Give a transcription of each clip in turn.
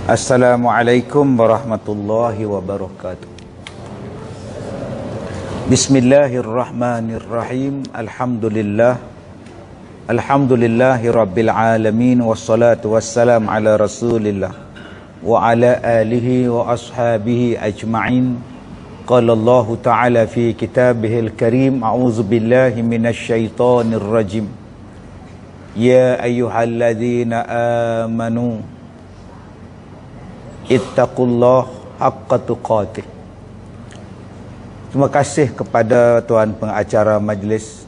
Assalamualaikum warahmatullahi wabarakatuh. Bismillahirrahmanirrahim. Alhamdulillahi rabbil alamin. Wassalatu wassalam ala rasulillah wa ala alihi wa ashabihi ajma'in. Qala Allah ta'ala fi kitabihil karim. A'udzu billahi minasy syaithanir rajim. Ya ayyuhalladzina amanu ittaqullah haqqa tuqatih. Terima kasih kepada tuan pengacara majlis.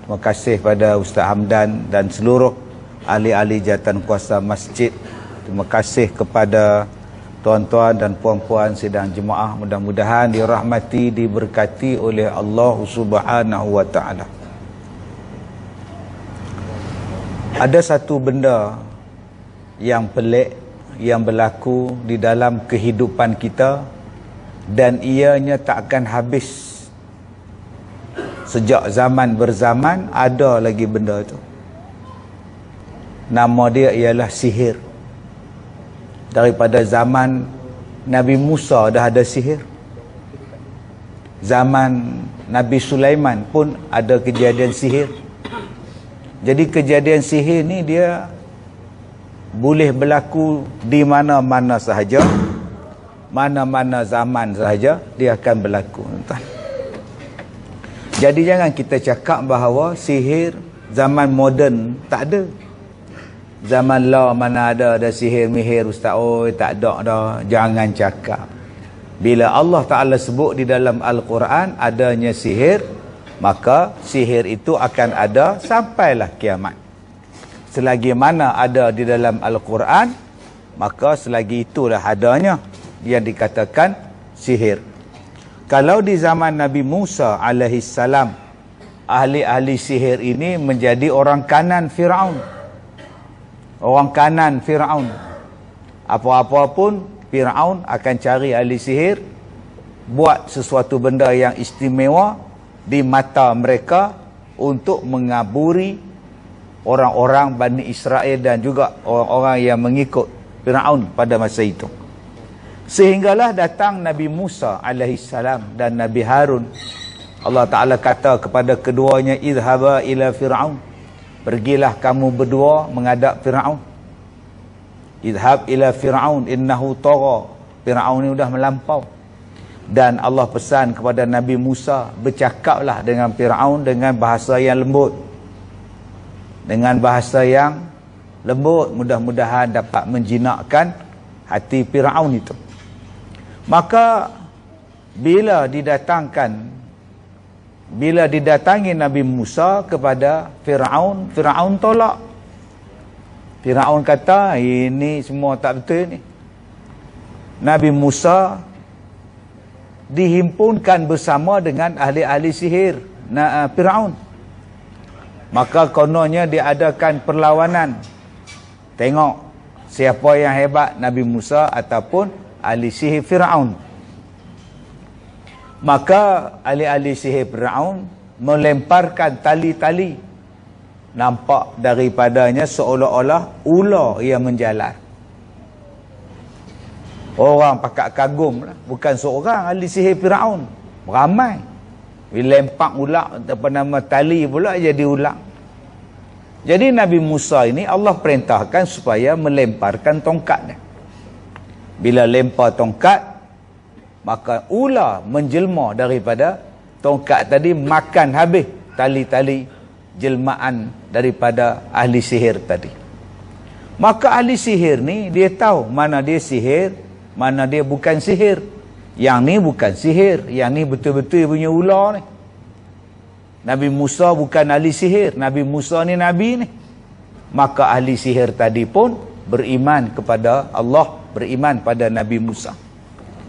Terima kasih pada Ustaz Hamdan dan seluruh ahli-ahli jawatan kuasa masjid. Terima kasih kepada tuan-tuan dan puan-puan sidang jemaah. Mudah-mudahan dirahmati, diberkati oleh Allah Subhanahu wa taala. Ada satu benda yang pelik yang berlaku di dalam kehidupan kita dan ianya tak akan habis. Sejak zaman berzaman ada lagi benda itu. Nama dia ialah sihir. Daripada zaman Nabi Musa dah ada sihir. Zaman Nabi Sulaiman pun ada kejadian sihir. Jadi kejadian sihir ni dia boleh berlaku di mana-mana sahaja, mana-mana zaman sahaja dia akan berlaku. Jadi jangan kita cakap bahawa sihir zaman moden tak ada. Zaman law mana ada sihir mihir ustaz. Oh tak ada dah. Jangan cakap. Bila Allah Ta'ala sebut di dalam Al-Quran adanya sihir, maka sihir itu akan ada sampailah kiamat. Selagi mana ada di dalam Al-Quran, maka selagi itulah adanya yang dikatakan sihir. Kalau di zaman Nabi Musa alaihissalam, ahli-ahli sihir ini menjadi orang kanan Fir'aun. Orang kanan Fir'aun. Apa-apa pun Fir'aun akan cari ahli sihir, buat sesuatu benda yang istimewa di mata mereka untuk mengaburi orang-orang Bani Israel dan juga orang-orang yang mengikut Fir'aun pada masa itu. Sehinggalah datang Nabi Musa alaihissalam dan Nabi Harun. Allah Ta'ala kata kepada keduanya, idhaba ila Fir'aun. Pergilah kamu berdua menghadap Fir'aun. Idhab ila Fir'aun innahu tagha. Fir'aun ni sudah melampau. Dan Allah pesan kepada Nabi Musa, bercakaplah dengan Fir'aun dengan bahasa yang lembut. Dengan bahasa yang lembut, mudah-mudahan dapat menjinakkan hati Fir'aun itu. Maka bila didatangi Nabi Musa kepada Fir'aun, Fir'aun tolak. Fir'aun kata, ini semua tak betul ni. Nabi Musa dihimpunkan bersama dengan ahli-ahli sihir Fir'aun. Maka kononnya diadakan perlawanan. Tengok siapa yang hebat, Nabi Musa ataupun ahli sihir Fir'aun. Maka ahli-ahli sihir Fir'aun melemparkan tali-tali. Nampak daripadanya seolah-olah ular yang menjalar. Orang pakak kagum lah. Bukan seorang ahli sihir Fir'aun. Ramai. Lempar ular, apa nama tali pula jadi ular. Jadi Nabi Musa ini Allah perintahkan supaya melemparkan tongkatnya. Bila lempar tongkat, maka ular menjelma daripada tongkat tadi, makan habis tali-tali jelmaan daripada ahli sihir tadi. Maka ahli sihir ni dia tahu mana dia sihir, mana dia bukan sihir. Yang ni bukan sihir, yang ni betul-betul punya ular ni. Nabi Musa bukan ahli sihir, Nabi Musa ni Nabi ni. Maka ahli sihir tadi pun beriman kepada Allah, beriman pada Nabi Musa.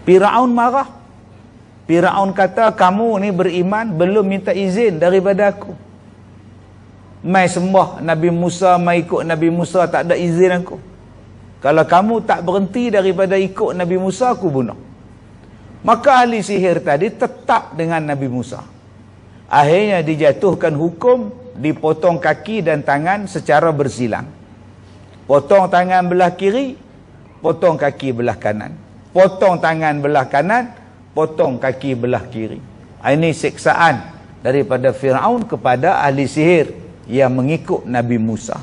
Fir'aun marah. Fir'aun kata, kamu ni beriman belum minta izin daripada aku. Mai sembah Nabi Musa, mai ikut Nabi Musa, tak ada izin aku. Kalau kamu tak berhenti daripada ikut Nabi Musa, aku bunuh. Maka ahli sihir tadi tetap dengan Nabi Musa. Akhirnya dijatuhkan hukum, dipotong kaki dan tangan secara bersilang. Potong tangan belah kiri, potong kaki belah kanan. Potong tangan belah kanan, potong kaki belah kiri. Ini siksaan daripada Firaun kepada ahli sihir yang mengikut Nabi Musa.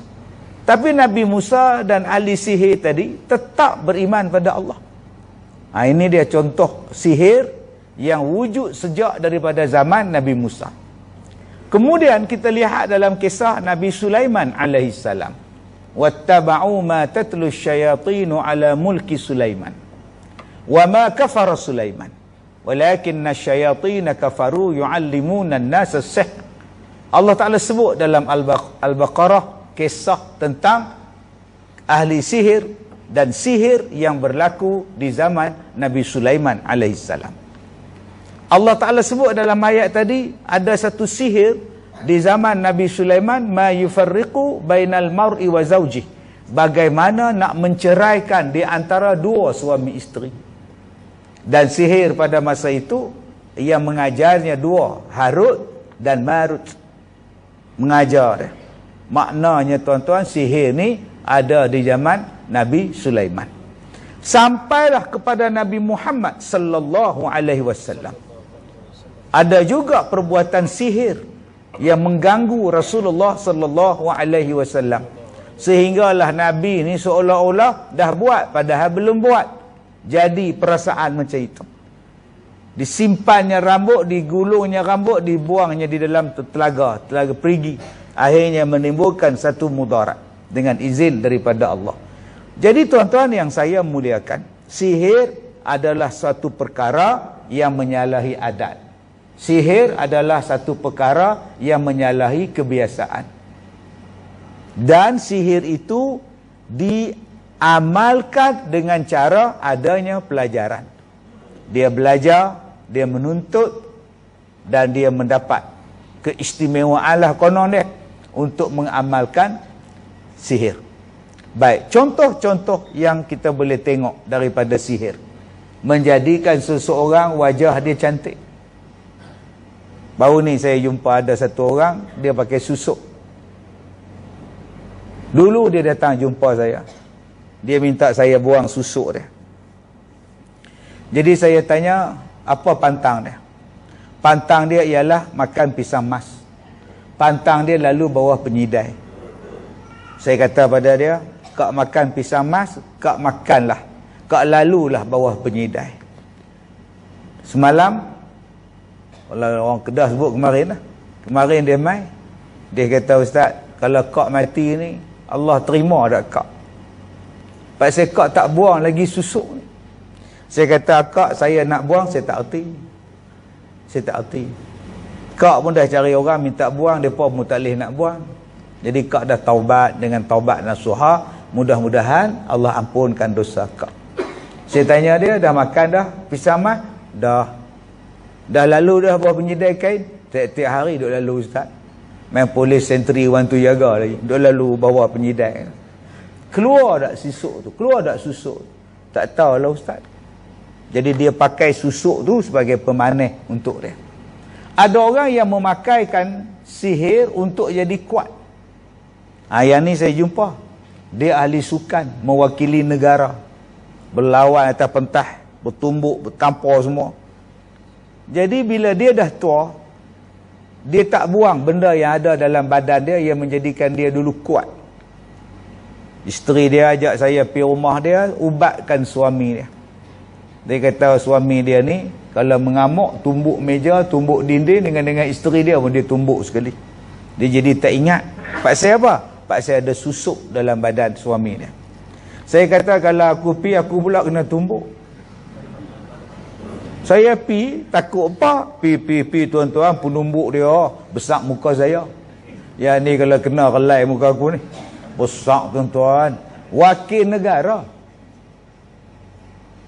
Tapi Nabi Musa dan ahli sihir tadi tetap beriman pada Allah. Ini dia contoh sihir yang wujud sejak daripada zaman Nabi Musa. Kemudian kita lihat dalam kisah Nabi Sulaiman alaihissalam. Wattaba'u ma tatlu syayatinu ala mulki Sulaiman. Wa ma kafara Sulaiman. Walakinna syayatina kafaru yu'allimuna an-nasa as-sihr. Allah Ta'ala sebut dalam Al-Baqarah kisah tentang ahli sihir dan sihir yang berlaku di zaman Nabi Sulaiman alaihissalam. Allah Ta'ala sebut dalam ayat tadi, ada satu sihir di zaman Nabi Sulaiman, ma yufarriqu bainal mar'i wa zawjih, bagaimana nak menceraikan di antara dua suami isteri. Dan sihir pada masa itu yang mengajarnya dua, Harut dan Marut, mengajar dia. Maknanya tuan-tuan, sihir ni ada di zaman Nabi Sulaiman. Sampailah kepada Nabi Muhammad sallallahu alaihi wasallam. Ada juga perbuatan sihir yang mengganggu Rasulullah sallallahu alaihi wasallam, sehinggalah Nabi ni seolah-olah dah buat padahal belum buat. Jadi perasaan macam itu. Disimpannya rambut, digulungnya rambut, dibuangnya di dalam telaga perigi. Akhirnya menimbulkan satu mudarat dengan izin daripada Allah. Jadi tuan-tuan yang saya muliakan, sihir adalah satu perkara yang menyalahi adat. Sihir adalah satu perkara yang menyalahi kebiasaan. Dan sihir itu diamalkan dengan cara adanya pelajaran. Dia belajar, dia menuntut, dan dia mendapat keistimewaan lah konon dia untuk mengamalkan sihir. Baik, contoh-contoh yang kita boleh tengok daripada sihir. Menjadikan seseorang wajah dia cantik. Baru ni saya jumpa ada satu orang, dia pakai susuk. Dulu dia datang jumpa saya. Dia minta saya buang susuk dia. Jadi saya tanya, apa pantang dia? Pantang dia ialah makan pisang mas. Pantang dia lalu bawah penyidai. Saya kata pada dia, kak makan pisang mas, kak makanlah. Kak lalulah bawah penyidai. Semalam, kalau orang Kedah sebut kemarin lah. Kemarin dia mai. Dia kata, Ustaz, kalau kak mati ni, Allah terima tak kak? Pasal kak tak buang lagi susuk ni. Saya kata, kak saya nak buang, saya tak erti. Saya tak erti. Kak pun dah cari orang minta buang, mereka pun tak boleh nak buang. Jadi kak dah taubat dengan taubat nasuha. Mudah-mudahan Allah ampunkan dosa kak. Saya tanya dia, dah makan dah pisang mas? Dah. Dah lalu dah bawa penyidai kain? Tiap-tiap hari duk lalu Ustaz. Main polis sentri orang tu jaga lagi. Duk lalu bawa penyidai. Keluar tak susuk tu? Keluar tak susuk? Tak tahulah Ustaz. Jadi dia pakai susuk tu sebagai pemanis untuk dia. Ada orang yang memakaikan sihir untuk jadi kuat. Yang ni saya jumpa. Dia ahli sukan, mewakili negara. Berlawan atas pentas, bertumbuk, bertampar semua. Jadi bila dia dah tua, dia tak buang benda yang ada dalam badan dia yang menjadikan dia dulu kuat. Isteri dia ajak saya pergi rumah dia, ubatkan suami dia. Dia kata suami dia ni kalau mengamuk, tumbuk meja, tumbuk dinding, dengan isteri dia pun dia tumbuk sekali. Dia jadi tak ingat. Pasal apa? Pasal ada susuk dalam badan suami dia. Saya kata kalau aku pergi, aku pula kena tumbuk. Saya pi takut apa? Pi tuan-tuan, penumbuk dia besar muka saya. Yang ni kalau kena relai muka aku ni. Besar tuan-tuan. Wakil negara.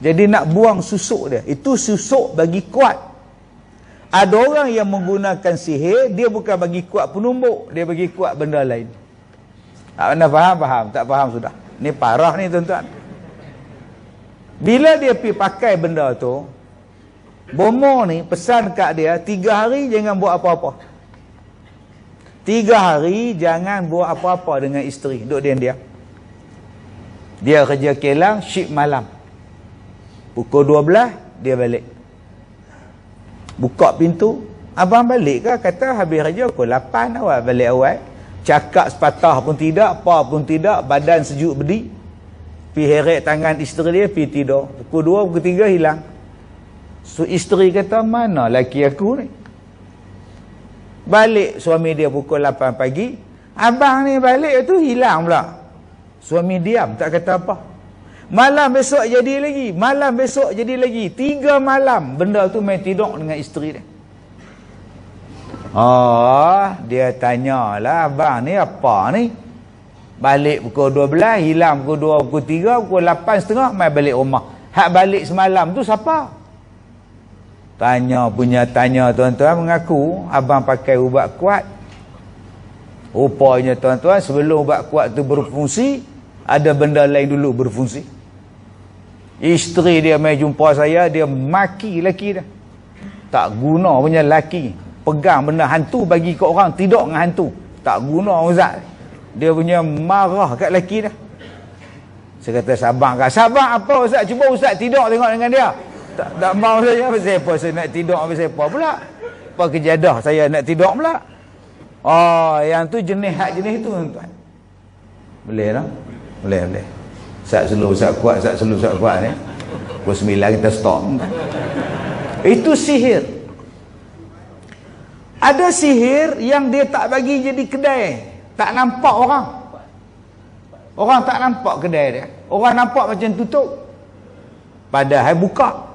Jadi nak buang susuk dia. Itu susuk bagi kuat. Ada orang yang menggunakan sihir, dia bukan bagi kuat penumbuk, dia bagi kuat benda lain. Tak pernah faham? Faham? Tak faham sudah. Ni parah ni tuan-tuan. Bila dia pergi pakai benda tu, bomo ni pesan kat dia 3 hari jangan buat apa-apa. 3 hari jangan buat apa-apa dengan isteri. Duduk diam-diam. Dia kerja kelang, shift malam. Pukul 12, dia balik. Buka pintu, abang balik ke? Kata habis kerja pukul 8 awal, balik awal. Cakap sepatah pun tidak, apa pun tidak, badan sejuk berdiri. Pergi heret tangan isteri dia, pergi tidur. Pukul 2, pukul 3 hilang. So isteri kata, mana laki aku ni? Balik suami dia pukul 8 pagi. Abang ni balik tu hilang pula. Suami diam, tak kata apa. Malam besok jadi lagi. Malam besok jadi lagi. 3 malam benda tu main tidur dengan isteri dia. Oh, dia tanyalah, abang ni apa ni? Balik pukul 12, hilang pukul 2, pukul 3, pukul 8.30 main balik rumah. Hak balik semalam tu siapa? Tanya tuan-tuan, mengaku abang pakai ubat kuat. Rupanya tuan-tuan, sebelum ubat kuat tu berfungsi, ada benda lain dulu berfungsi. Isteri dia mai jumpa saya, dia maki laki dia. Tak guna punya laki. Pegang benda hantu bagi kat orang, tidur dengan hantu. Tak guna Ustaz. Dia punya marah kat laki dia. Saya kata, sabar apa Ustaz? Cuba Ustaz tidur tengok dengan dia. Tak mau saya. Siapa saya nak tidur dengan siapa pula? Apa kejadah saya nak tidur pula? Oh, yang tu jenis tu tuan-tuan. Boleh tak? Boleh. Ustaz slow kuat ni. Pukul 9 kita stop. Itu sihir. Ada sihir yang dia tak bagi jadi kedai. Tak nampak orang. Orang tak nampak kedai dia. Orang nampak macam tutup. Padahal buka.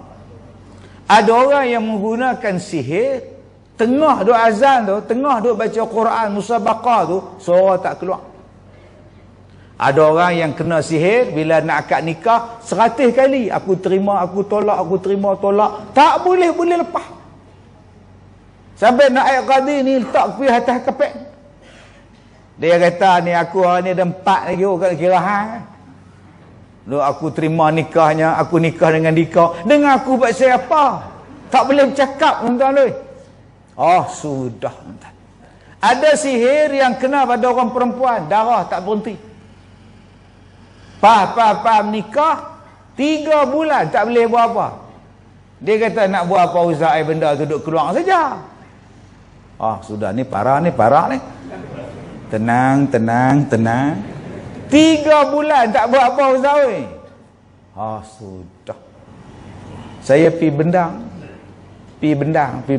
Ada orang yang menggunakan sihir, tengah duk azan tu, tengah duk baca Quran, musabaqah tu, suara tak keluar. Ada orang yang kena sihir, bila nak akad nikah, 100 kali. Aku terima, aku tolak, aku terima, tolak. Tak boleh lepas. Sampai nak ayat qadi ni, letak pergi atas kapek. Dia kata, ni aku hari ni ada 4 lagi, kat kirahan. Lalu aku terima nikahnya, aku nikah dengan dia. Dengan aku buat siapa? Tak boleh bercakap, tuan-tuan. Oh, sudah. Ada sihir yang kena pada orang perempuan, darah tak berhenti. Nikah 3 bulan tak boleh buat apa. Dia kata nak buat apa Ustaz, benda tu duduk keluar saja. Sudah ni parah ni. Tenang. 3 bulan tak buat apa Ustaz. Sudah. Saya pergi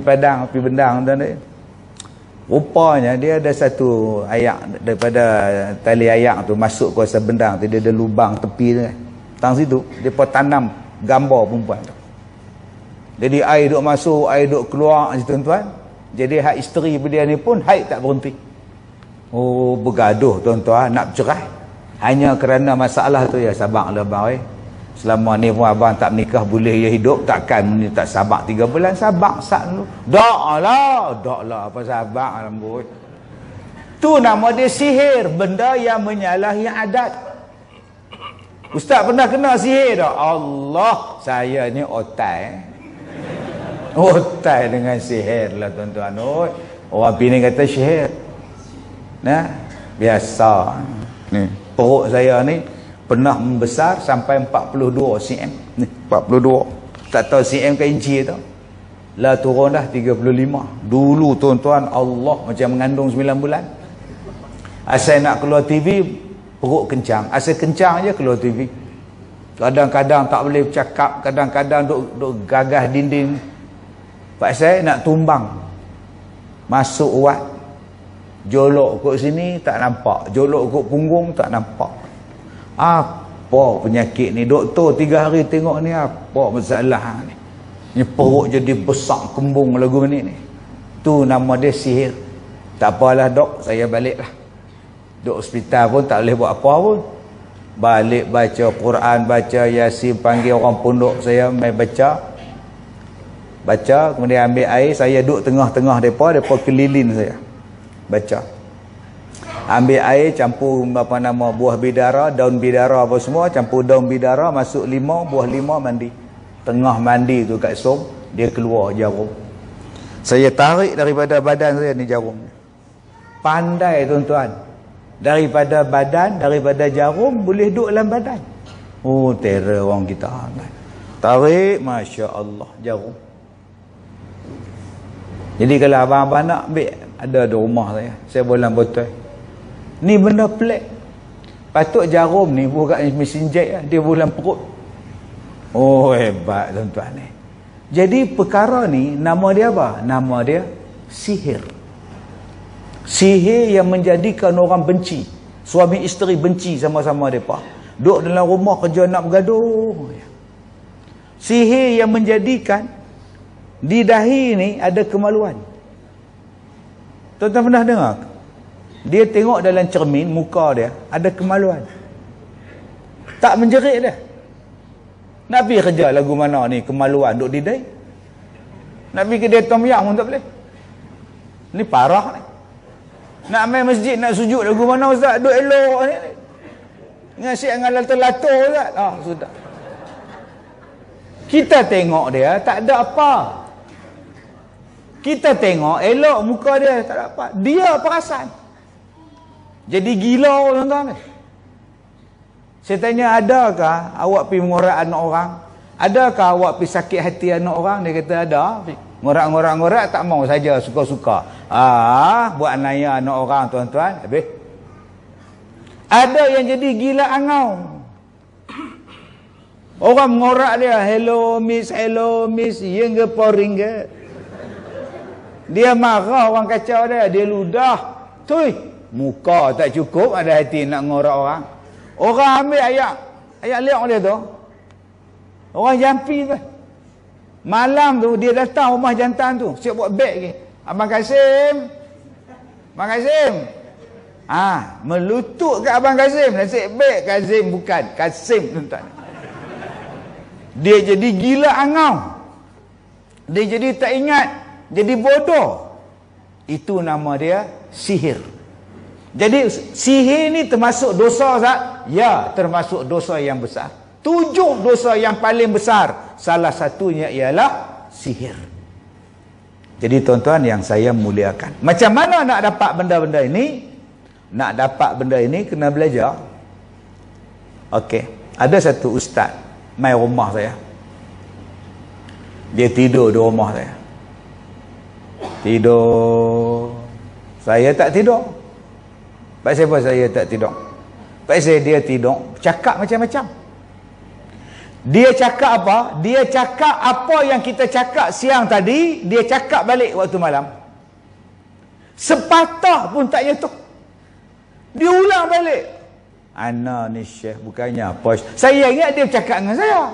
Padang tuan-tuan. Rupanya dia ada satu ayak daripada tali ayak tu masuk kuasa bendang tu, dia ada lubang tepi tu kan. Tang situ depa tanam gambar perempuan tu. Jadi air duk masuk, air duk keluar tuan-tuan. Jadi hak isteri dia ni pun haid tak berhenti. Bergaduh tuan-tuan nak bercerai. Hanya kerana masalah tu ya, sabarlah bang. Selama ni pun abang tak menikah boleh ya hidup, takkan ni tak sabar 3 bulan, sabar sat dulu. Daklah apa sabar rambut. Tu nama dia sihir, benda yang menyalahi adat. Ustaz pernah kena sihir tak? Allah, saya ni otai. Otai dengan sihir lah tuan-tuan. Orang Penang kata sihir. Nah, biasa. Ni, perut saya ni pernah membesar sampai 42 cm. Ni, 42. Tak tahu cm ke inci tu. Lah turun dah 35. Dulu tuan-tuan, Allah macam mengandung 9 bulan. Asal nak keluar TV, perut kencang. Asal kencang je keluar TV. Kadang-kadang tak boleh bercakap, kadang-kadang duk gagah dinding. Pasal nak tumbang. Masuk uat. Jolok kot sini tak nampak. Jolok kot punggung tak nampak. Apa penyakit ni? Doktor 3 hari tengok ni, apa masalah ni? Ni perut jadi besar kembung lagu ni. Tu nama dia sihir. Tak apalah dok, saya baliklah. Dok hospital pun tak boleh buat apa pun. Balik baca Quran, baca Yasin, panggil orang pondok saya mai baca. Kemudian ambil air, saya duduk tengah-tengah depa keliling saya. Baca. Ambil air, campur buah bidara, daun bidara apa semua, campur daun bidara, masuk limau, buah limau, mandi. Tengah mandi tu kat som, dia keluar jarum. Saya tarik daripada badan saya ni jarum. Pandai tuan-tuan. Daripada badan, daripada jarum boleh duduk dalam badan. Oh, terror orang kita. Tarik, Masya Allah, jarum. Jadi kalau abang-abang nak ambil, ada di rumah saya bolang botol. Ni benda pelik. Patut jarum ni bukan mesin jahit lah. Dia bolang perut. Oh, hebat tuan-tuan ni. Jadi perkara ni, nama dia apa? Nama dia sihir. Sihir yang menjadikan orang benci. Suami isteri benci sama-sama mereka. Duduk dalam rumah kerja nak bergaduh. Sihir yang menjadikan di dahi ni ada kemaluan. Tuan-tuan pernah dengar? Dia tengok dalam cermin muka dia ada kemaluan. Tak menjerit dia. Nak pergi kerja lagu mana ni kemaluan duduk di dahi. Nak pergi kedai tom yam pun tak boleh. Ni parah ni. Nak main masjid nak sujud lagu mana ustaz duduk elok ni. Ngasih dengan lato-lato ustaz. Ah sudah. Kita tengok dia tak ada apa. Kita tengok elok muka dia tak ada apa. Dia perasan. Jadi gila tuan-tuan. Saya tanya, adakah awak pergi mengorak anak orang? Adakah awak pergi sakit hati anak orang? Dia kata ada. Ngorak-ngorak tak mau saja suka-suka. Buat naya anak orang tuan-tuan. Habis. Ada yang jadi gila angau. Orang mengorak dia, hello miss, yang ke poring ke. Dia marah orang kacau dia, dia ludah. Tui, muka tak cukup, ada hati nak ngorak orang. Orang ambil ayat liak dia tu. Orang jampi tu. Malam tu dia datang rumah jantan tu, siap buat beg ke. Abang Kasim. Abang Kasim. Melutut kat Abang Kasim, nasib beg Kasim bukan, Kasim tuan-tuan. Dia jadi gila angau. Dia jadi tak ingat, jadi bodoh. Itu nama dia sihir. Jadi sihir ni termasuk dosa tak? Ya, termasuk dosa yang besar. 7 dosa yang paling besar. Salah satunya ialah sihir. Jadi tuan-tuan yang saya muliakan, macam mana nak dapat benda-benda ini? Nak dapat benda ini kena belajar. Okey, ada satu ustaz mai rumah saya. Dia tidur di rumah saya. Tidur. Saya tak tidur. Pasal apa saya tak tidur? Pasal dia tidur cakap macam-macam. Dia cakap apa? Dia cakap apa yang kita cakap siang tadi, dia cakap balik waktu malam. Sepatah pun tak nyetuk. Dia ulang balik. Ana ni syekh, bukannya apa. Saya ingat dia cakap dengan saya.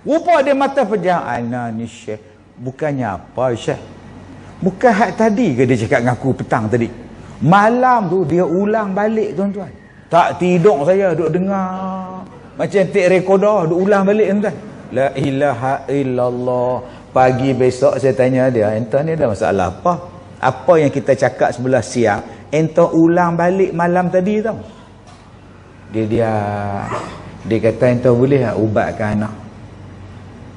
Rupa dia mata pejam. Ana ni syekh, bukannya apa syekh. Bukan hak tadi ke dia cakap dengan aku petang tadi. Malam tu dia ulang balik tuan-tuan. Tak tidur saya duk dengar. Macam tape recorder duk ulang balik tuan-tuan. La ilaha illallah. Pagi besok saya tanya dia, entah ni ada masalah apa? Apa yang kita cakap sebelah siang, entah ulang balik malam tadi tau. Dia kata entah boleh ubatkan anak.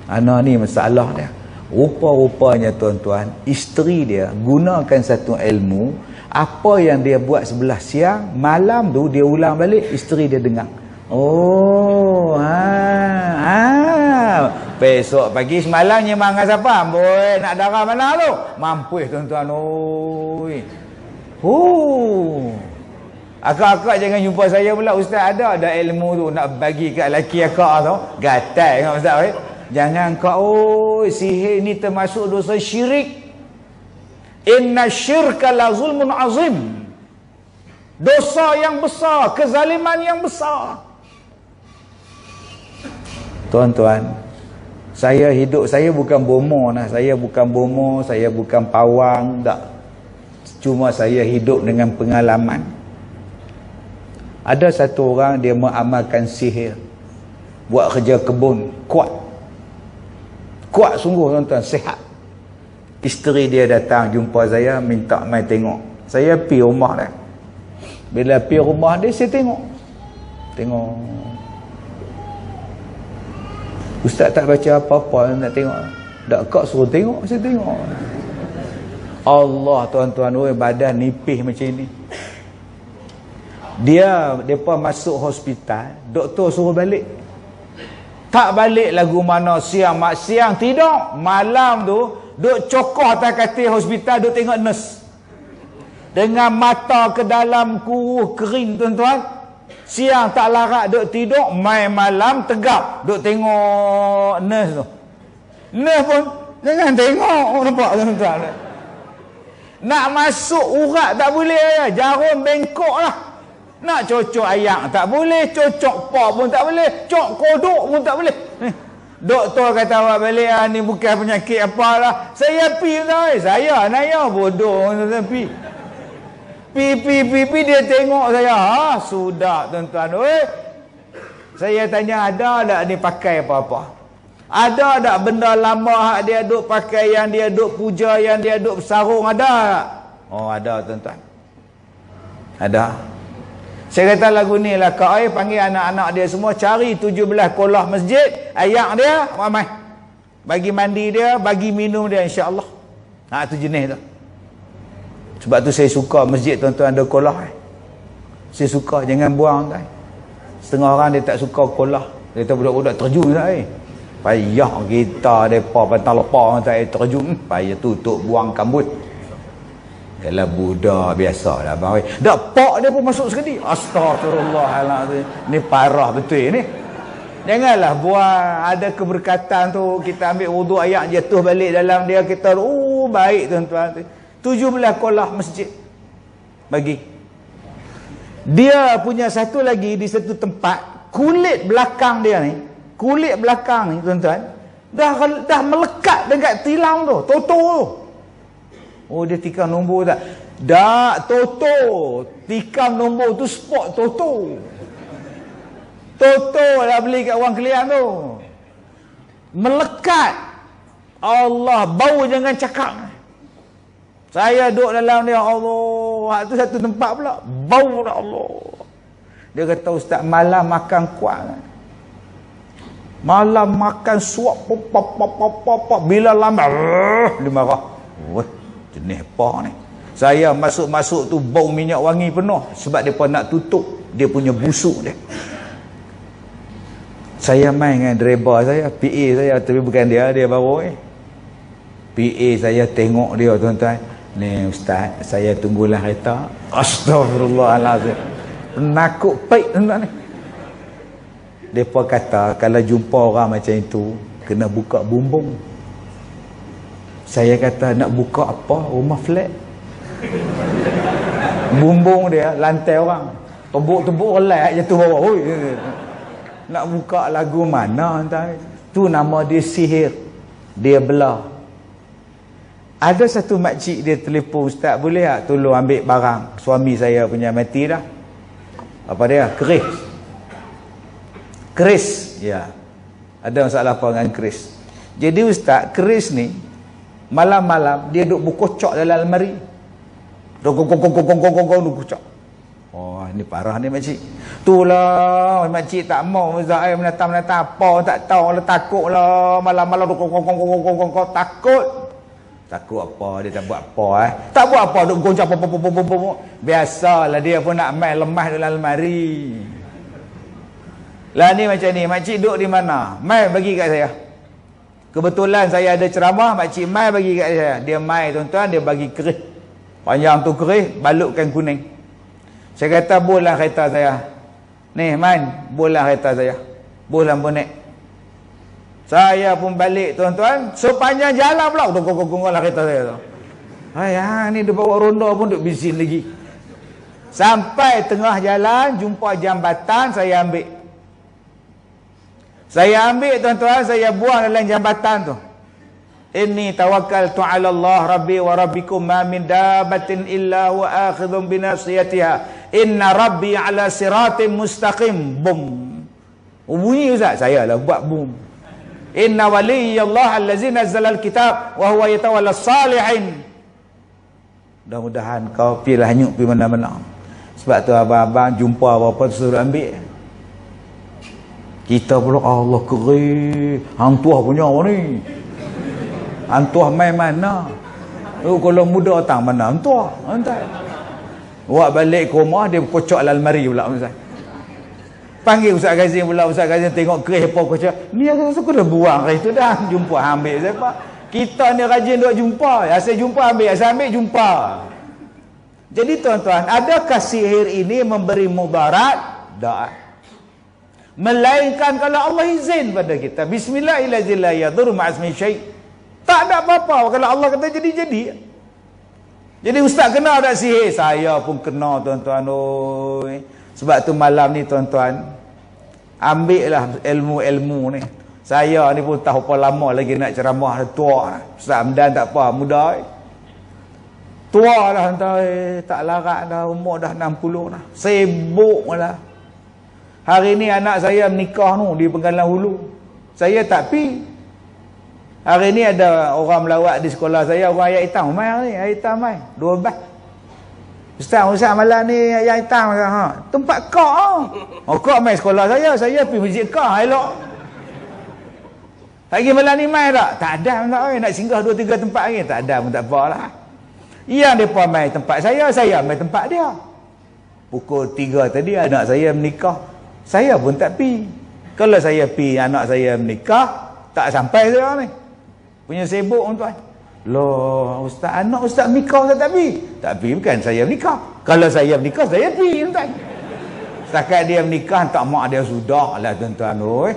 Anak ni masalah dia. Rupa-rupanya tuan-tuan, isteri dia gunakan satu ilmu. Apa yang dia buat sebelah siang, malam tu dia ulang balik, isteri dia dengar. Oh, besok pagi semalam nyemang dengan siapa? Boy, nak darah mana tu? Mampus tuan-tuan. Oi. Akak-akak jangan jumpa saya pula, ustaz ada ilmu tu nak bagi kat lelaki akak tu. Gatal dengan ustaz. Jangan kau, sihir ni termasuk dosa syirik. Inna syirka la zulmun azim. Dosa yang besar, kezaliman yang besar. Tuan-tuan, saya hidup, saya bukan bomo nah, saya bukan bomo, saya bukan pawang, tak. Cuma saya hidup dengan pengalaman. Ada satu orang dia mengamalkan sihir. Buat kerja kebun, kuat. Kuat sungguh tuan-tuan, sihat. Isteri dia datang jumpa saya, minta mai tengok. Saya pergi rumah dia. Bila pergi rumah dia, saya tengok. Ustaz tak baca apa-apa nak tengok. Tak kak suruh tengok, saya tengok. Allah tuan-tuan, badan nipis macam ni. Depa masuk hospital, doktor suruh balik. Tak balik lagu mana siang, mak siang tidak. Malam tu duk cokoh atas katil hospital, duk tengok nurse. Dengan mata ke dalam kuruh kering tuan-tuan. Siang tak larat duk tidur, main malam tegap duk tengok nurse tu. Nurse pun jangan tengok, nampak tuan-tuan. Nak masuk urat tak boleh, jarum bengkok lah. Nak cocok ayak tak boleh, cocok pok pun tak boleh, cocok kodok pun tak boleh. Doktor kata awak balik, ni bukan penyakit apalah. Saya pi tuan, saya naya bodoh pi. Pi dia tengok saya. Sudah tuan-tuan. Saya tanya, ada tak ni pakai apa-apa? Ada tak benda lama dia duk pakai, yang dia duk puja, yang dia duk sarung, ada tak? Oh, ada tuan-tuan. Ada. Saya kata lagu ni lah, Kak Ai panggil anak-anak dia semua, cari 17 kolah masjid, ayak dia, ramai. Bagi mandi dia, bagi minum dia, insya-Allah. Tu jenis tu. Sebab tu saya suka masjid tuan-tuan ada kolah. Saya suka, jangan buang tuan. Setengah orang dia tak suka kolah. Dia kata budak-budak terjun tak payah kita depa patang lepa tak terjun, payah tutup buang kambut. Kalau budak biasa lah bang. Dak pak dia pun masuk sekali. Astagfirullahalazim. Ni parah betul ni. Janganlah buang, ada keberkatan tu kita ambil wuduk ayak jatuh balik dalam dia, kita baik tuan-tuan. 17 kolah masjid bagi. Dia punya satu lagi di satu tempat, kulit belakang dia ni, kulit belakang ni tuan-tuan, dah melekat dekat tilam tu, toto tu. Oh, dia tikam nombor tak? Tak, toto. Tikam nombor tu spot toto. Toto dah beli kat orang Kelian tu. Melekat. Allah, bau jangan cakap. Saya duduk dalam dia, Allah. Itu satu tempat pula. Bau dah Allah. Dia kata, Ustaz, malam makan kuat. Malam makan suap. Bila lambat, dia marah. Jenis apa ni? Saya masuk-masuk tu bau minyak wangi penuh. Sebab mereka nak tutup dia punya busuk dia. Saya main dengan driver saya, PA saya, tapi bukan dia baru PA saya tengok dia tuan-tuan. Ni Ustaz, saya tunggulah kereta. Astagfirullahalazim. Nakut baik tuan-tuan ni. Mereka kata kalau jumpa orang macam itu, kena buka bumbung. Saya kata, nak buka apa? Rumah flat. Bumbung dia lantai orang. Tebuk-tebuk relak jatuh bawah. Nak buka lagu mana entah. Tu nama dia sihir. Dia belah. Ada satu makcik dia telefon, Ustaz, boleh tak tolong ambil barang? Suami saya punya mati dah. Apa dia? Keris. Ya. Ada masalah apa dengan keris? Jadi Ustaz, keris ni malam-malam dia duk berkocok dalam almari. Duk kocok. Oh, ni parah ni makcik. Itulah makcik tak mau Zaid menatang-menatang apa tak tahu lah, takutlah malam-malam duk kocok takut. Takut apa? Dia tak buat apa Tak buat apa duk goncang. Biasalah dia pun nak main lemah dalam almari. Lah ni macam ni, makcik duk di mana? Mai bagi kat saya. Kebetulan saya ada ceramah, makcik mai bagi kat saya. Dia mai tuan-tuan, dia bagi keris. Panjang tu keris, balutkan kuning. Saya kata, boleh kereta saya. Ni, Man, boleh kereta saya. Boleh bonek. Saya pun balik tuan-tuan, sepanjang jalan pula, gong-gong lah kereta saya tu. Ayah, ni dia bawa ronda pun duk bisin lagi. Sampai tengah jalan, jumpa jambatan, saya ambil. Saya ambil tuan-tuan, saya buang dalam jambatan tu. Inni tawakkaltu 'ala Allah rabbi wa rabbikum ma min dabbatin illa wa akhidhun bi nasiyatiha. Inna rabbi 'ala siratim mustaqim. Bum. Bunyi Ustaz, saya lah buat bum. Inna waliyallah allazi nazzala al-kitab wa huwa yatawalla salihin. Mudah-mudahan kau pilah hanyut pergi mana-mana. Sebab tu abang-abang jumpa apa-apa suruh ambil. Kita pula Allah keri, hang tuah punya apa ni? Hang tuah main mana? Kalau muda datang mana hang tuah? Entah. Buat balik ke rumah dia kocok almari pula Ustaz. Panggil Ustaz Kazim pula. Ustaz Kazim tengok keris apa kau cakap, ni aku dah buang keris tu dah. Jumpa ambil siapa? Kita ni rajin duk jumpa. Asal jumpa ambil, asal ambil jumpa. Jadi tuan-tuan, adakah sihir ini memberi mudarat? Tak. Melainkan kalau Allah izin pada kita. Bismillahirrahmanirrahim. Tak ada apa-apa. Kalau Allah kata jadi-jadi. Jadi ustaz kena tak sihir? Saya pun kena tuan-tuan. Sebab tu malam ni tuan-tuan, ambillah ilmu-ilmu ni. Saya ni pun tahu apa lama lagi nak ceramah tua. Ustaz Hamdan tak apa, muda. Tua dah entah, tak larat dah, umur dah 60 dah. Sibuk lah. Hari ni anak saya menikah tu di Penggalan Hulu. Saya tak pi. Hari ni ada orang melawat di sekolah saya, orang ayat hitam mai hari ni, ayat hitam mai. 12. Ustaz malam ni ayat hitam. Ha, tempat kau. Oh, kau mai sekolah saya pergi masjid kau elok. Lagi malam ni mai tak? Tak ada nak singgah 2-3 tempat lagi. Tak ada pun tak apalah. Yang mereka mai tempat saya mai tempat dia. Pukul 3 tadi anak saya menikah. Saya pun tak pi. Kalau saya pi anak saya menikah, tak sampai saya ni. Punya sibuk tuan. Loh, ustaz anak ustaz menikah ustaz tak pi. Tak pi bukan saya menikah. Kalau saya menikah saya pi tuan. Setakat dia menikah tak mak dia sudah lah tuan-tuan oi.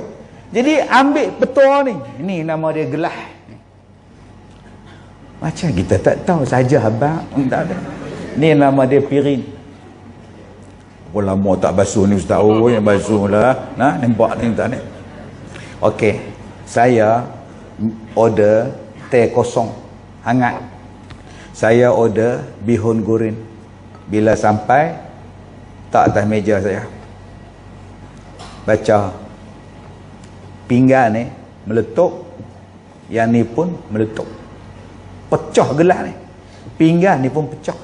Jadi ambil petua ni. Ini nama dia gelah. Macam kita tak tahu saja abang. Tak ada. Ni nama dia pirin. Apa lama tak basuh ni ustaz. Oh yang basuh lah. Nah, nampak ni tak ni. Okey. Saya order teh kosong hangat. Saya order bihun goreng. Bila sampai tak atas meja saya. Baca. Pinggan ni meletup. Yang ni pun meletup. Pecah gelas ni. Pinggan ni pun pecah.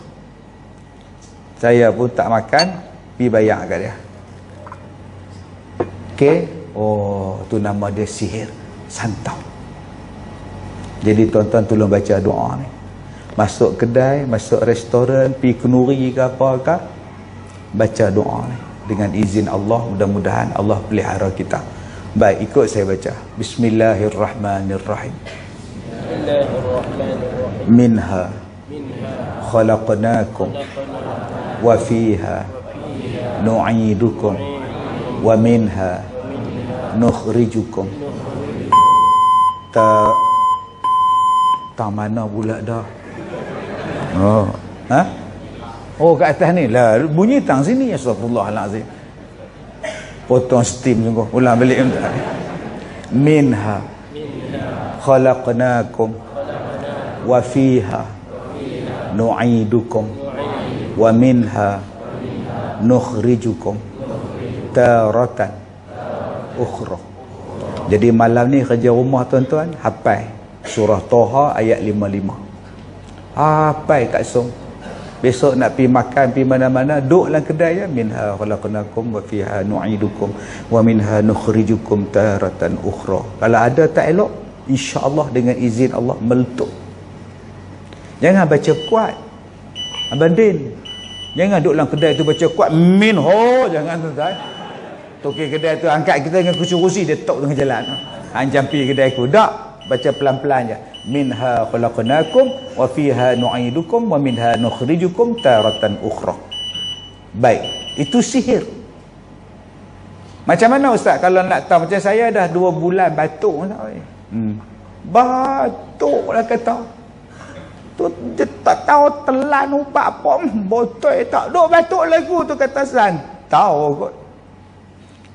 Saya pun tak makan, pergi bayar kat dia. Okey. Oh, tu nama dia sihir santau. Jadi tuan-tuan tolong baca doa ni. Masuk kedai, masuk restoran, pergi kenuri ke apa ke, baca doa ni. Dengan izin Allah, mudah-mudahan Allah pelihara kita. Baik, ikut saya baca. Bismillahirrahmanirrahim. Minha khalaqnakum wa fiha nu'idukum wa minha nukhrijukum. Tak mana pula dah. Oh, ha? Oh kat atas ni lah bunyi tang sini. Astagfirullahalazim. Potong steam sungguh. Ulang balik minta. Minha khalaqnakum wa fiha nu'idukum wa minha nukhrijukum taratan ukhra. Jadi malam ni kerja rumah tuan-tuan, hafal surah Toha ayat 55. Hafal kat som. Besok nak pergi makan, pergi mana-mana, duduk dalam kedai ya. Minha khalaqnakum wa fiha nu'idukum wa minha nukhrijukum taratan ukhra. Kalau ada tak elok, insya-Allah dengan izin Allah meletup. Jangan baca kuat. Abang Din, jangan duduk dalam kedai tu baca kuat. Jangan tuan-tuan. Toki kedai tu angkat kita dengan kursi-kursi, dia tok tengah jalan. Ancam pergi kedai aku. Tak, baca pelan-pelan je. Minha khalaqnakum wa fiha nu'idukum wa minha nukhrijukum taratan ukhra. Baik, itu sihir. Macam mana ustaz kalau nak tahu? Macam saya dah 2 bulan batuk. Batuk lah kata. Tu dia tak tahu telan ubat apa. Botol tak duk batuk lagu tu kata santau kot.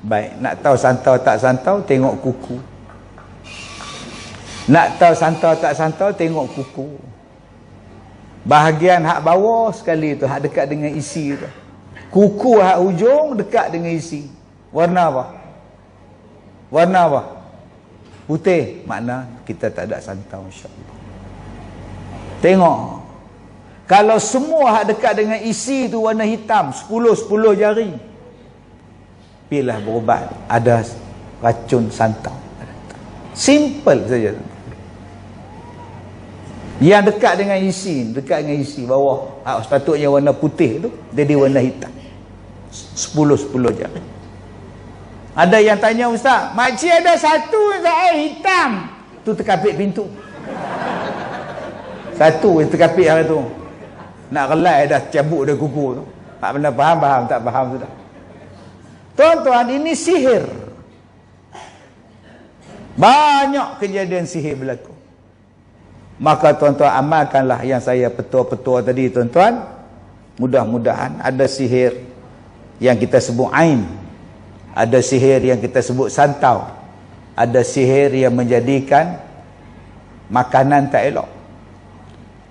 Baik, nak tahu santau tak santau, tengok kuku. Nak tahu santau tak santau, tengok kuku. Bahagian hak bawah sekali tu, hak dekat dengan isi tu. Kuku hak hujung dekat dengan isi. Warna apa? Warna apa? Putih. Makna kita tak ada santau, insya-Allah. Tengok. Kalau semua hak dekat dengan isi tu warna hitam, 10 jari. Pilih berubat, ada racun santau. Simple saja. Yang dekat dengan isi bawah, sepatutnya warna putih tu jadi warna hitam. 10 jari. Ada yang tanya, Ustaz, makcik ada satu hitam. Tu terkapit pintu. Satu yang terkapit hari tu. Nak relai dah cabut dah kuku tu. Tak pernah faham, tak faham sudah. Tuan-tuan, ini sihir. Banyak kejadian sihir berlaku. Maka tuan-tuan amalkanlah yang saya petua-petua tadi, tuan-tuan. Mudah-mudahan ada sihir yang kita sebut ain. Ada sihir yang kita sebut santau. Ada sihir yang menjadikan makanan tak elok.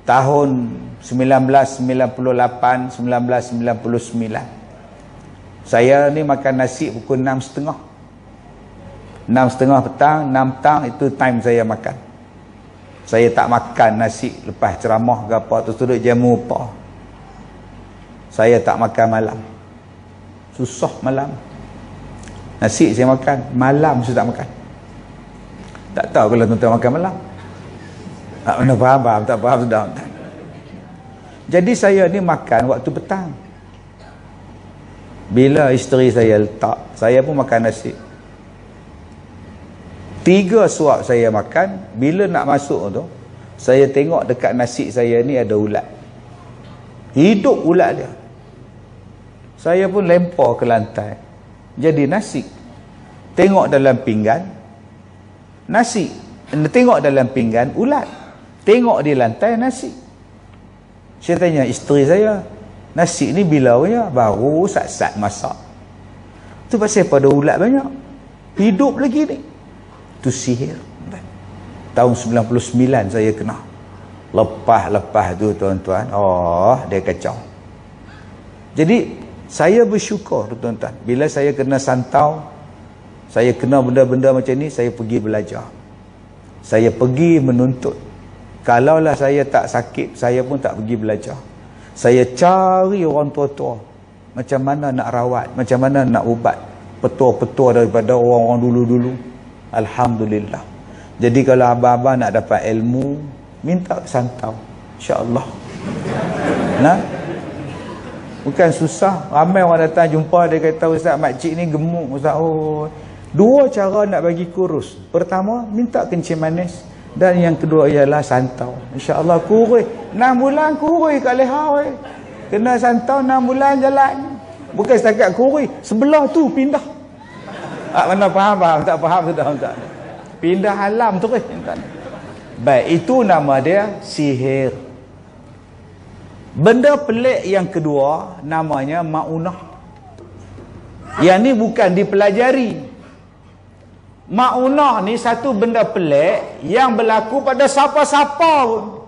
Tahun 1998, 1999. Saya ni makan nasi pukul 6.30. 6.30 petang, 6 petang itu time saya makan. Saya tak makan nasi lepas ceramah ke apa, tu duduk jamu apa. Saya tak makan malam. Susah malam. Nasi saya makan, malam saya tak makan. Tak tahu kalau tuan-tuan makan malam. Tak pernah faham, tak faham sudah. Jadi saya ni makan waktu petang. Bila isteri saya letak, saya pun makan nasi. 3 suap saya makan, bila nak masuk tu, saya tengok dekat nasi saya ni ada ulat. Hidup ulat dia. Saya pun lempar ke lantai. Jadi nasi. Tengok dalam pinggan, nasi. Tengok dalam pinggan, ulat. Tengok di lantai, nasi. Saya tanya isteri saya, nasi ni bila punya? Baru sat-sat masak. Tu pasal pada ulat banyak. Hidup lagi ni. Tu sihir. Tahun 99 saya kena. Lepas tu tuan-tuan, dia kacau. Jadi saya bersyukur tuan-tuan, bila saya kena santau, saya kena benda-benda macam ni, saya pergi belajar. Saya pergi menuntut. Kalaulah saya tak sakit, saya pun tak pergi belajar. Saya cari orang tua-tua, macam mana nak rawat, macam mana nak ubat, petua-petua daripada orang-orang dulu-dulu. Alhamdulillah. Jadi kalau abang-abang nak dapat ilmu, minta santau, insya-Allah. Nah, bukan susah. Ramai orang datang jumpa, dia kata, Ustaz, makcik ni gemuk, Ustaz. Dua cara nak bagi kurus. Pertama, minta kencing manis, dan yang kedua ialah santau. Insya-Allah kurus. 6 bulan kurus kat leher. Kena santau 6 bulan jalan. Bukan setakat kurus, sebelah tu pindah. Mana faham, tak faham sudah, tak. Pindah alam terus. Baik, itu nama dia sihir. Benda pelik yang kedua namanya maunah. Yang ni bukan dipelajari. Maunah ni satu benda pelik yang berlaku pada siapa-siapa pun.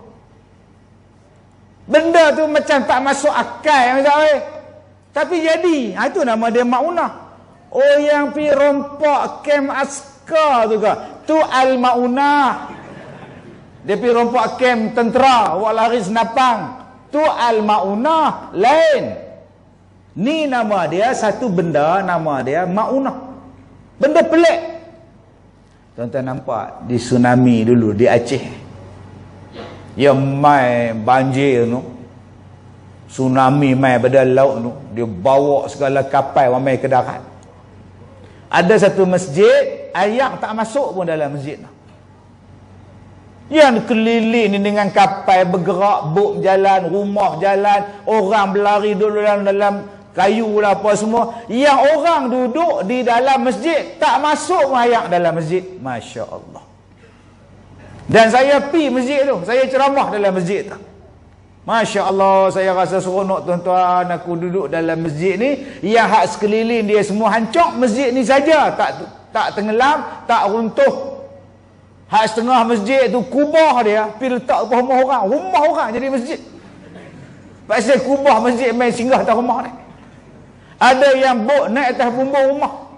Benda tu macam tak masuk akal, tapi jadi. Itu nama dia maunah. Yang pi rompak kem askar tu ke, tu al-maunah. Dia pi rompak kem tentera, awak lari senapang, tu al-maunah. Lain. Ni nama dia satu benda, nama dia maunah. Benda pelik. Tuan-tuan nampak di tsunami dulu di Aceh, yang mai banjir tu, tsunami mai pada laut tu, dia bawa segala kapal mai ke darat. Ada satu masjid, air tak masuk pun dalam masjid. Yang keliling ni dengan kapal bergerak, bot jalan, rumah jalan, orang berlari dulu dalam kayu lah apa semua. Yang orang duduk di dalam masjid, tak masuk pun air dalam masjid. Masya Allah. Dan saya pi masjid tu, saya ceramah dalam masjid tu. Masya Allah, saya rasa seronok tuan-tuan. Aku duduk dalam masjid ni, yang hak sekeliling dia semua hancur, masjid ni saja tak tenggelam, tak runtuh. Hak setengah masjid tu kubah dia pergi letak ke rumah orang jadi masjid. Pasal kubah masjid main singgah atas rumah ni. Ada yang bot naik atas bumbung rumah.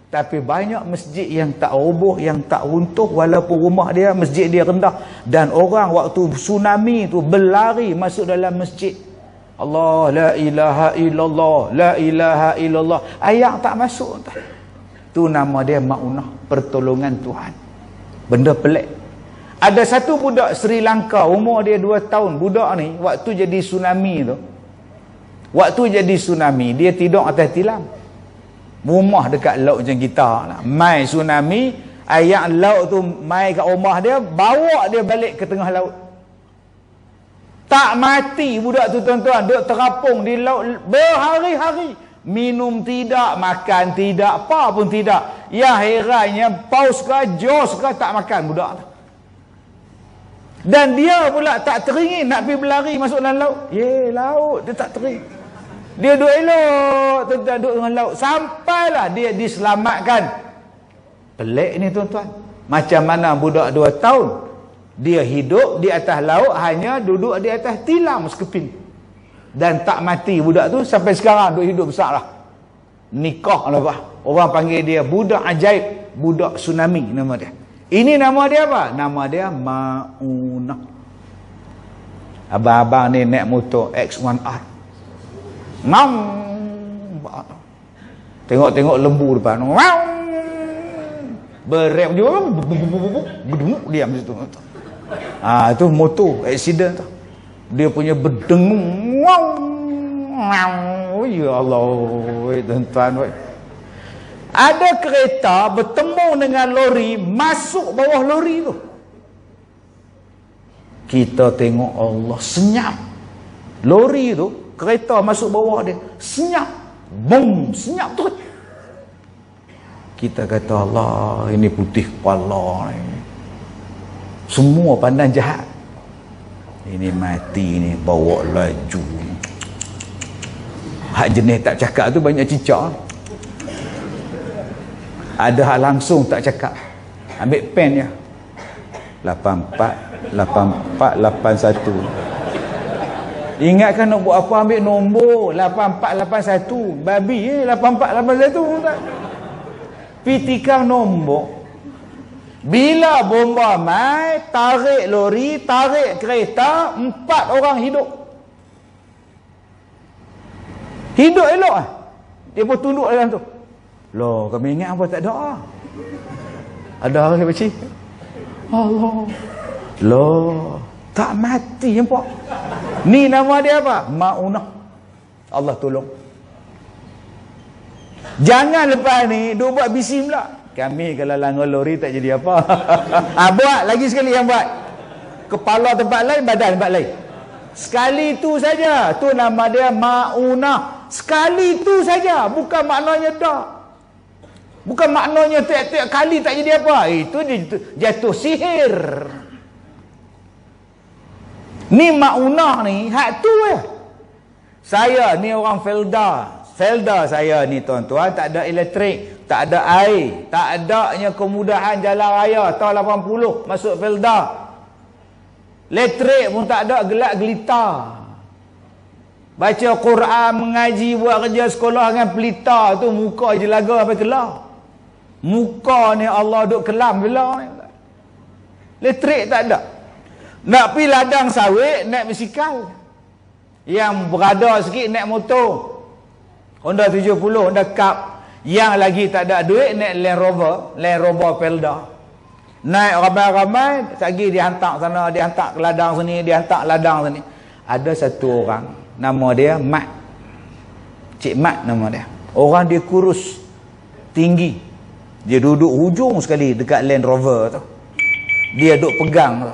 Tapi banyak masjid yang tak roboh, yang tak runtuh, walaupun rumah dia, masjid dia rendah. Dan orang waktu tsunami tu berlari masuk dalam masjid. Allah, la ilaha illallah, la ilaha illallah. Ayat tak masuk. Tu nama dia maunah, pertolongan Tuhan. Benda pelik. Ada satu budak Sri Lanka, umur dia 2 tahun. Budak ni, waktu jadi tsunami tu, dia tidur atas tilam. Rumah dekat laut macam kita lah. Mai tsunami, air laut tu mai kat rumah dia, bawa dia balik ke tengah laut. Tak mati budak tu tuan-tuan, duk terapung di laut berhari-hari. Minum tidak, makan tidak, apa pun tidak. Yang herannya, paus ke, jos ke, tak makan budak tu. Dan dia pula tak teringin nak pergi berlari masuk dalam laut. Laut, dia tak teringin. Dia duduk elok, tuan-tuan, duduk dengan laut. Sampailah dia diselamatkan. Pelik ni tuan-tuan. Macam mana budak 2 tahun, dia hidup di atas laut, hanya duduk di atas tilam sekeping. Dan tak mati budak tu, sampai sekarang duduk hidup besar lah. Nikah lah bah. Orang panggil dia budak ajaib, budak tsunami nama dia. Ini nama dia apa? Nama dia Maunah. Abang-abang ni naik motor X1R. Tengok-tengok lembu depan. Berep juga. Gedung diam situ. Itu motor accident tu. Dia punya berdengung. Ya Allah, tuan-tuan. Ada kereta bertemu dengan lori, masuk bawah lori tu. Kita tengok Allah senyap. Lori tu, kereta masuk bawah dia, senyap. Bum, senyap terus. Kita kata Allah, ini putih kepala ni. Semua pandang jahat. Ini mati ni, bawa laju. Hak jenis tak cakap tu banyak cicak. Ada hak langsung tak cakap. Ambil pen ya. 84 84 81. Ingatkan nak buat apa, ambil nombor 8481. Babi 8481. Pitikam nombor. Bila bomba mai, tarik lori, tarik kereta, 4 orang hidup. Hidup elok lah. Dia pun tunduk dalam tu. Loh, kami ingat apa tak ada. Ada orang baca. Allah. Loh, tak mati nampak. Ni nama dia apa? Maunah. Allah tolong. Jangan lepas ni duk buat bisi pula. Kami kalau langgar lori tak jadi apa. Buat lagi sekali yang buat. Kepala tempat lain, badan tempat lain. Sekali tu saja. Tu nama dia Maunah. Sekali tu saja. Bukan maknanya dah. Bukan maknanya tiap-tiap kali tak jadi apa. Itu jatuh sihir. Ni Maunah ni, hak tu ya. Saya ni orang Felda. Felda saya ni tuan-tuan, tak ada elektrik, tak ada air, tak adanya kemudahan jalan raya tahun 80 masuk Felda. Elektrik pun tak ada, gelak gelita. Baca Quran, mengaji, buat kerja sekolah dengan pelita tu, muka je laga sampai kelah. Muka ni Allah duk kelam bila ni. Elektrik tak ada. Nak pergi ladang sawit, naik basikal. Yang berada sikit naik motor. Honda 70, Honda Cup. Yang lagi tak ada duit, naik Land Rover Felda. Naik ramai-ramai, lagi dihantar sana, dihantar ke ladang sini, dihantar ladang sini. Ada satu orang, nama dia Mat. Cik Mat nama dia. Orang dia kurus, tinggi. Dia duduk hujung sekali dekat Land Rover tu. Dia duduk pegang tu.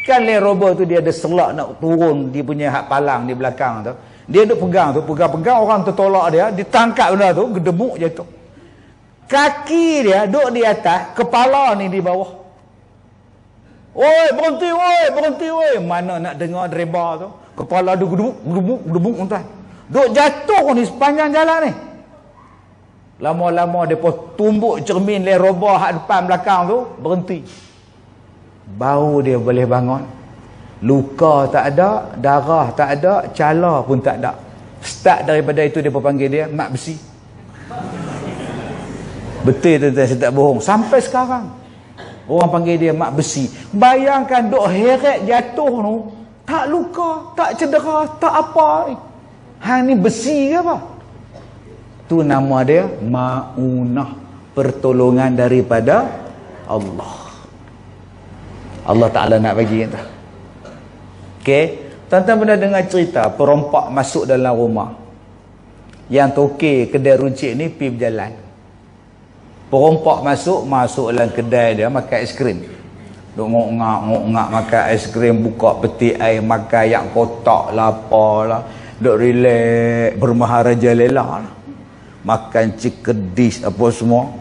Kan Land Rover tu dia ada selak nak turun, dia punya hak palang di belakang tu. Dia duduk pegang tu, pegang-pegang, orang tertolak dia, ditangkap benda tu, gedebuk jatuh. Kaki dia duduk di atas, kepala ni di bawah. Oi, berhenti oi. Mana nak dengar driver tu? Kepala dia gedebuk tuan. Duduk jatuh ni sepanjang jalan ni. Lama-lama dia pun tumbuk cermin Land Rover hak depan belakang tu, berhenti. Baru dia boleh bangun. Luka tak ada, darah tak ada, cala pun tak ada. Start daripada itu dia panggil dia mat besi. Betul tuan-tuan, saya tak bohong. Sampai sekarang orang panggil dia mat besi. Bayangkan duk heret jatuh tu, tak luka, tak cedera, tak apa. Hang ni besi ke apa? Tu nama dia Maunah, pertolongan daripada Allah. Allah Ta'ala nak bagi kita. Okey, tuan-tuan pernah dengar cerita perompak masuk dalam rumah. Yang tokek kedai runcit ni pergi berjalan. Perompak masuk dalam kedai dia makan aiskrim. Duk ngok-ngak makan aiskrim, buka peti air, makan yang kotak lah, apalah. Duk relax, bermaharaja lela lah. Makan cikedis apa semua.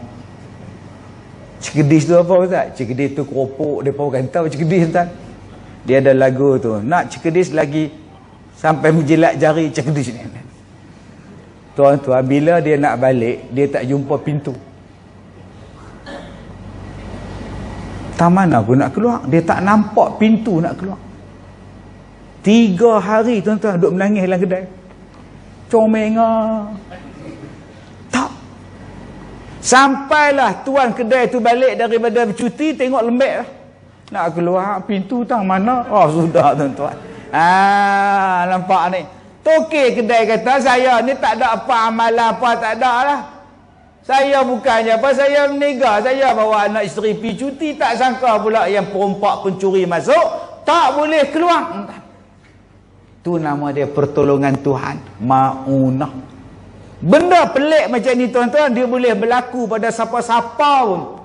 Cikedis tu apa Ustaz? Cikedis tu keropok, dia pun kan tahu cikedis Ustaz. Dia ada lagu tu, nak cikedis lagi sampai menjilat jari cikedis ni. Tuan-tuan, bila dia nak balik, dia tak jumpa pintu. Tak mana aku nak keluar? Dia tak nampak pintu nak keluar. 3 hari tuan-tuan duduk menangis dalam kedai. Comel tak. Sampailah tuan kedai tu balik daripada bercuti, tengok lembek lah. Nak keluar, pintu tang mana? Oh sudah tuan-tuan. Nampak ni. Tokek kedai kata, saya ni tak ada apa amalan apa, tak ada lah. Saya bukannya apa, saya meniaga, saya bawa anak isteri pergi cuti, tak sangka pula yang perompak pencuri masuk, tak boleh keluar. Tu nama dia pertolongan Tuhan, ma'unah. Benda pelik macam ni tuan-tuan, dia boleh berlaku pada siapa-siapa pun.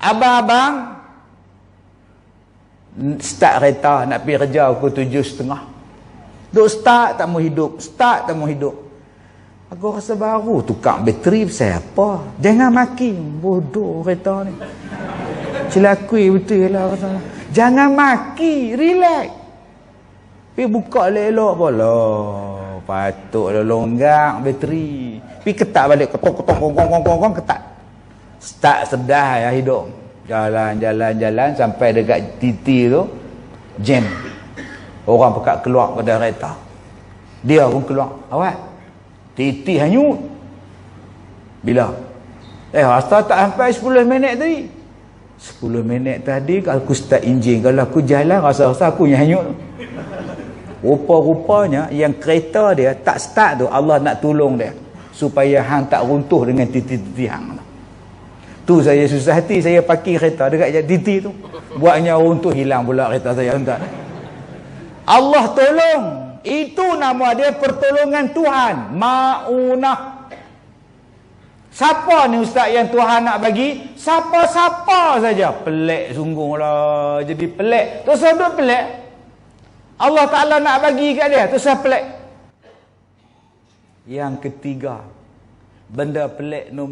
Abang-abang start kereta nak pergi kerja pukul 7.30. Duk start tak mau hidup. Aku rasa baru tukar bateri pasal apa? Jangan maki, bodoh kereta ni. Celakui betul lah kata. Jangan maki, relax. Pergi buka elok-elok pula. Patutlah longgak bateri. Pergi ketak balik, ketok ketak. Start sedah ya hidup. Jalan sampai dekat titi tu jam. Orang pekat keluar pada kereta. Dia pun keluar. Awak titi hanyut. Bila? Asal tak sampai 10 minit tadi. 10 minit tadi kalau aku start enjin, kalau aku jalan rasa-rasa aku yang hanyut. Rupa-rupanya yang kereta dia tak start tu, Allah nak tolong dia supaya hang tak runtuh dengan titi-titi hang. Tu saya susah hati, saya parkir kereta dekat titi tu. Buatnya runtuh, hilang pula kereta saya tuan. Allah tolong. Itu nama dia pertolongan Tuhan, ma'unah. Siapa ni ustaz yang Tuhan nak bagi? Siapa-siapa saja. Pelik sungguhlah. Jadi pelik. Terus ada pelik. Allah Ta'ala nak bagi kat dia. Terus pelik. Yang ketiga, benda pelik nombor